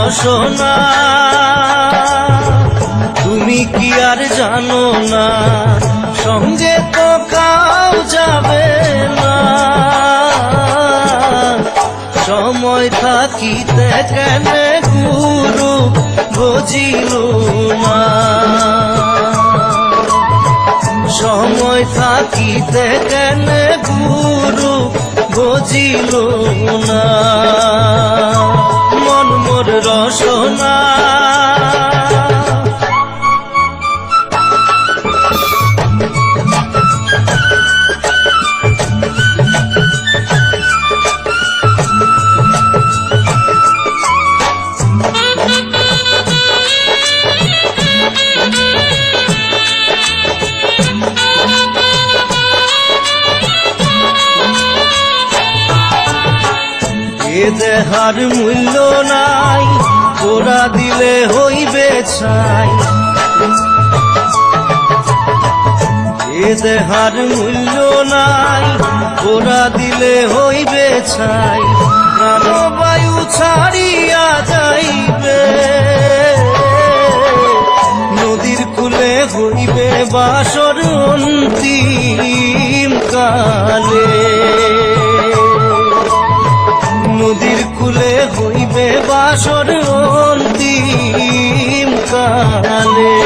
রসনা তুমি কি আর জানো না, সঙ্গে তো কাউ যাবে না। সময় থাকিতে কেন গুরু বুঝিল না, সময় থাকিতে কেন গুরু বুঝিল না। মন মোর রসনা দেহার মূল্য নাই, তোরা দিলে হইবে ছাই। এ দেহার মূল্য নাই, তোরা দিলে হইবে ছাই। প্রাণবায়ু ছাড়িয়া যাইবে, নদীর কূলে হইবে বাসর অন্তিম কালে। নদীর কূলে হইবে বাসর অন্তিম কালে।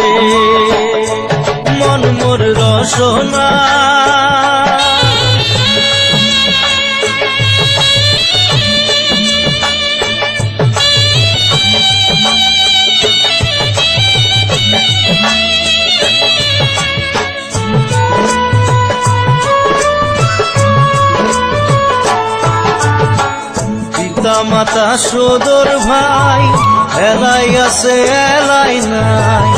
মন মোর রসনা মাতা সদর ভাই, এলাই আছে এলাই নাই।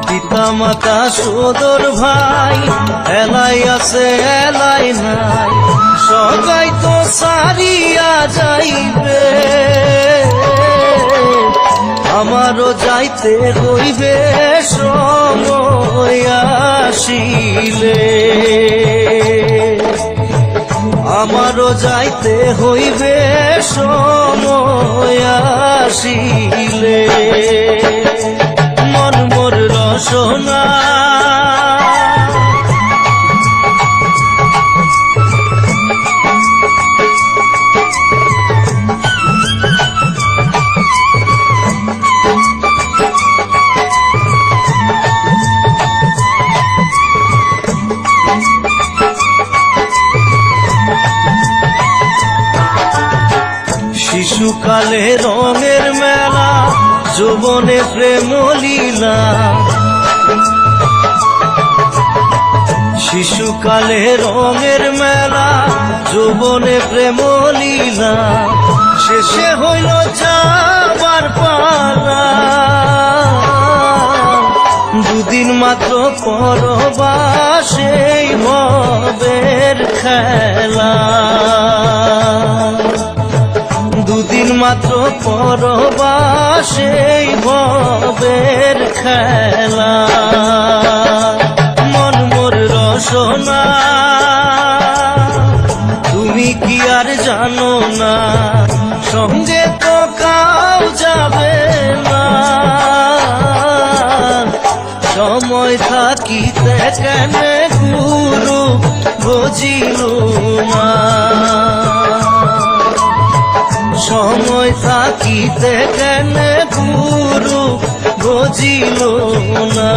পিতা মাতা সদর ভাই, এলাই আছে এলাই নাই। সবাই তো সারিয়া যাইবে, আমারও যাইতে হইবে সময় আসিলে। আমারও যাইতে হইবে সময় আসিলে। মন মোর রসনা শিশুকালে রঙের মেলা, যৌবনে প্রেম লীলা। শিশুকালে রঙের মেলা, যৌবনে প্রেম লীলা। শেষে হইল যাবার পালা, দুদিন মাত্র পরবাসেই ভবের খেলা। দুদিন মাত্র পরবাসেই ভবের খেলা। মন মোর রসনা তুমি কি আর জানো না, সঙ্গে তো কাউ যাবে না। সময় থাকিতে কেন গুরু বুঝিল না, সময় থাকিতে কেন গুরু বুঝিল না।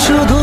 শুধু